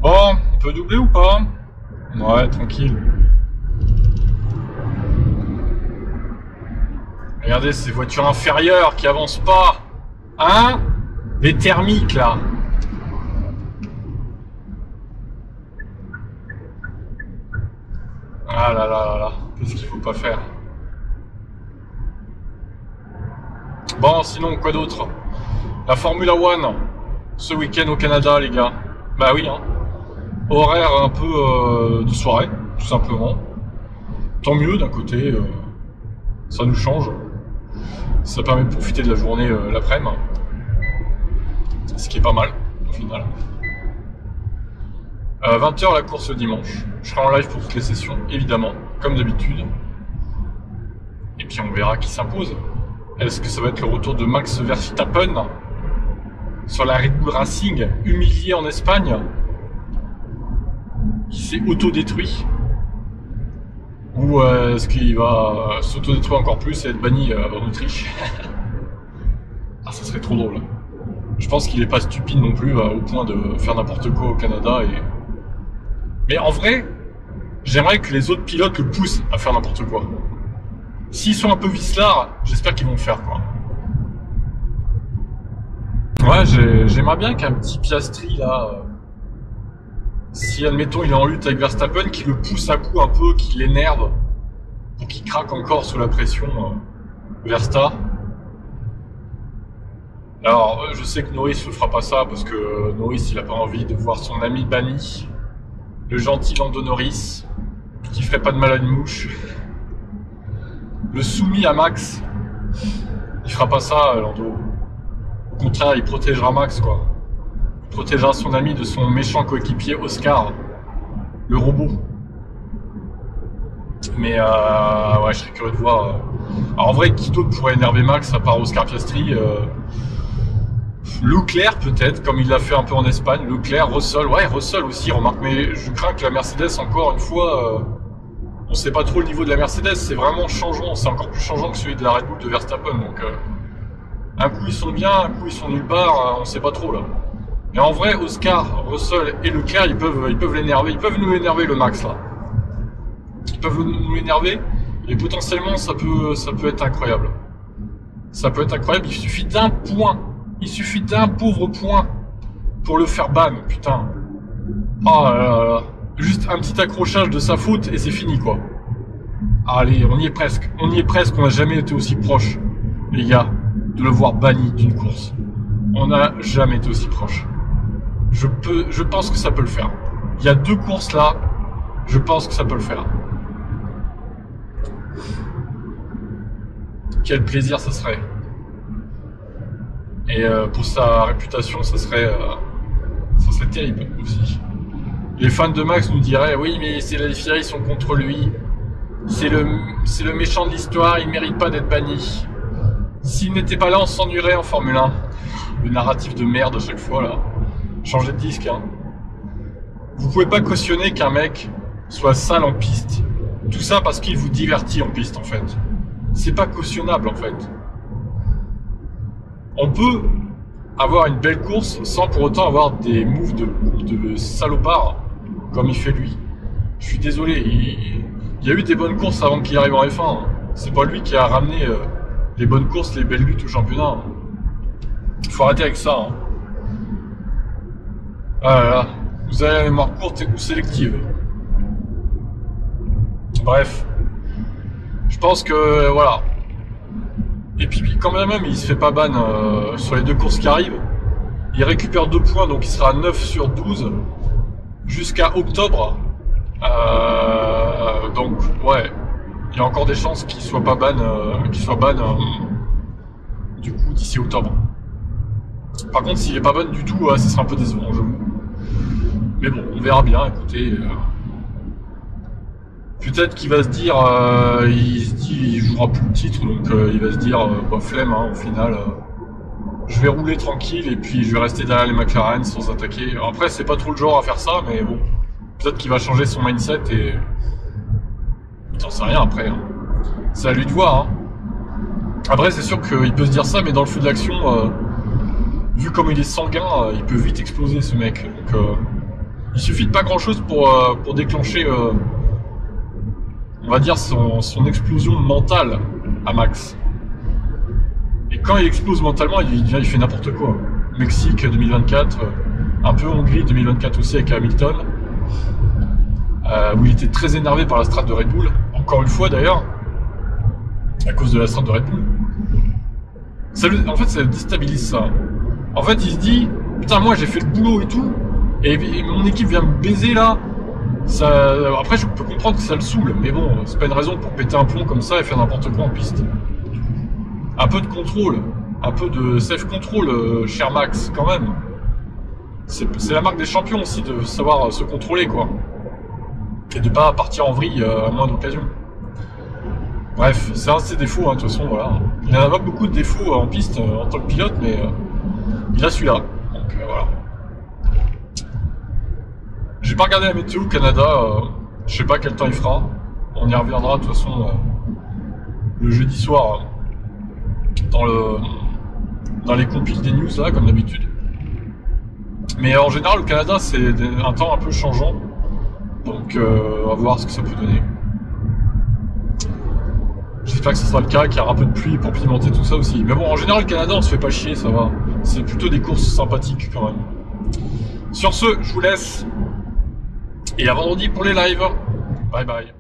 Bon, on peut doubler ou pas? Ouais, tranquille. Regardez ces voitures inférieures qui avancent pas. Hein? Les thermiques là. Ah là là là là. Qu'est-ce qu'il faut pas faire? Bon, sinon, quoi d'autre? La Formula One. Ce week-end au Canada, les gars. Bah oui, hein. Horaire un peu de soirée, tout simplement. Tant mieux d'un côté, ça nous change. Ça permet de profiter de la journée l'après-midi. Ce qui est pas mal, au final. 20h la course le dimanche. Je serai en live pour toutes les sessions, évidemment, comme d'habitude. Et puis on verra qui s'impose. Est-ce que ça va être le retour de Max Verstappen sur la Red Bull Racing, humilié en Espagne, qui s'est auto-détruit? Ou est-ce qu'il va s'auto-détruire encore plus et être banni en Autriche? Ah, ça serait trop drôle. Je pense qu'il est pas stupide non plus au point de faire n'importe quoi au Canada. Mais en vrai, j'aimerais que les autres pilotes le poussent à faire n'importe quoi. S'ils sont un peu vicelards, j'espère qu'ils vont le faire, quoi. Ouais, j'aimerais bien qu'un petit Piastri, là, si, admettons, il est en lutte avec Verstappen, qu'il le pousse à coup un peu, qu'il l'énerve, pour qu'il craque encore sous la pression, Versta. Alors, je sais que Norris ne fera pas ça, parce que Norris, il a pas envie de voir son ami banni, le gentil Lando Norris, qui ferait pas de mal à une mouche. Le soumis à Max, il fera pas ça, Lando. Au contraire, il protégera Max, quoi. Il protégera son ami de son méchant coéquipier Oscar, le robot. Mais ouais, je serais curieux de voir. Alors en vrai, qui d'autre pourrait énerver Max à part Oscar Piastri? Leclerc peut-être, comme il l'a fait un peu en Espagne. Leclerc, Russell, ouais, Russell aussi, remarque. Mais je crains que la Mercedes, encore une fois, on sait pas trop le niveau de la Mercedes. C'est vraiment changeant, c'est encore plus changeant que celui de la Red Bull de Verstappen. Donc un coup ils sont bien, un coup ils sont nulle part, on sait pas trop là. Mais en vrai, Oscar, Russell et Leclerc, ils peuvent l'énerver, ils peuvent nous énerver le Max là. Ils peuvent nous énerver et potentiellement ça peut être incroyable. Ça peut être incroyable, il suffit d'un point. Il suffit d'un pauvre point pour le faire ban, putain. Oh là là là. Juste un petit accrochage de sa faute et c'est fini quoi. Allez, on y est presque. On y est presque, on n'a jamais été aussi proche, les gars, de le voir banni d'une course. On n'a jamais été aussi proche. Je pense que ça peut le faire. Il y a 2 courses là, je pense que ça peut le faire. Quel plaisir ça serait. Et pour sa réputation, ça serait terrible aussi. Les fans de Max nous diraient oui, mais c'est la FIA, ils sont contre lui. C'est le méchant de l'histoire, il mérite pas d'être banni. S'il n'était pas là, on s'ennuierait en Formule 1. Le narratif de merde à chaque fois là. Changez de disque, hein. Vous pouvez pas cautionner qu'un mec soit sale en piste. Tout ça parce qu'il vous divertit en piste en fait. C'est pas cautionnable en fait. On peut avoir une belle course sans pour autant avoir des moves de salopard comme il fait lui. Je suis désolé, il y a eu des bonnes courses avant qu'il arrive en F1. Hein. C'est pas lui qui a ramené les bonnes courses, les belles luttes au championnat. Hein. Faut arrêter avec ça. Hein. Ah là là, vous avez la mémoire courte ou sélective. Bref, je pense que voilà. Et puis quand même, il se fait pas ban sur les 2 courses qui arrivent. Il récupère 2 points, donc il sera à 9 sur 12 jusqu'à octobre. Donc ouais, il y a encore des chances qu'il soit pas ban, du coup d'ici octobre. Par contre, s'il est pas ban du tout, ce sera un peu décevant, j'avoue. Mais bon, on verra bien. Écoutez. Peut-être qu'il va se dire, il jouera plus le titre, donc il va se dire, bah, flemme, hein, au final, je vais rouler tranquille et puis je vais rester derrière les McLaren sans attaquer. Alors après, c'est pas trop le genre à faire ça, mais bon, peut-être qu'il va changer son mindset et t'en sais rien après. Hein. C'est à lui de voir. Hein. Après, c'est sûr qu'il peut se dire ça, mais dans le feu de l'action, vu comme il est sanguin, il peut vite exploser ce mec. Donc, Il suffit de pas grand-chose pour déclencher, on va dire, son explosion mentale à Max. Et quand il explose mentalement, il fait n'importe quoi. Mexique 2024, un peu Hongrie 2024 aussi avec Hamilton, où il était très énervé par la strat de Red Bull, encore une fois d'ailleurs, à cause de la strat de Red Bull. En fait, ça le déstabilise ça. En fait, il se dit, putain, moi j'ai fait le boulot et tout, et mon équipe vient me baiser là. Après, je peux comprendre que ça le saoule, mais bon, c'est pas une raison pour péter un plomb comme ça et faire n'importe quoi en piste. Un peu de contrôle, un peu de self-control, cher Max, quand même. C'est la marque des champions aussi de savoir se contrôler, quoi. Et de pas partir en vrille à moindre occasion. Bref, c'est un de ses défauts, hein, de toute façon, voilà. Il n'en a pas beaucoup de défauts en piste en tant que pilote, mais il a celui-là. Donc voilà. J'ai pas regardé la météo au Canada, je sais pas quel temps il fera. On y reviendra de toute façon le jeudi soir dans les compiles des news là, comme d'habitude. Mais en général, au Canada, c'est un temps un peu changeant. Donc on va voir ce que ça peut donner. J'espère que ce sera le cas, qu'il y aura un peu de pluie pour pimenter tout ça aussi. Mais bon, en général, le Canada, on se fait pas chier, ça va. C'est plutôt des courses sympathiques quand même. Sur ce, je vous laisse. Et à vendredi pour les lives. Bye bye.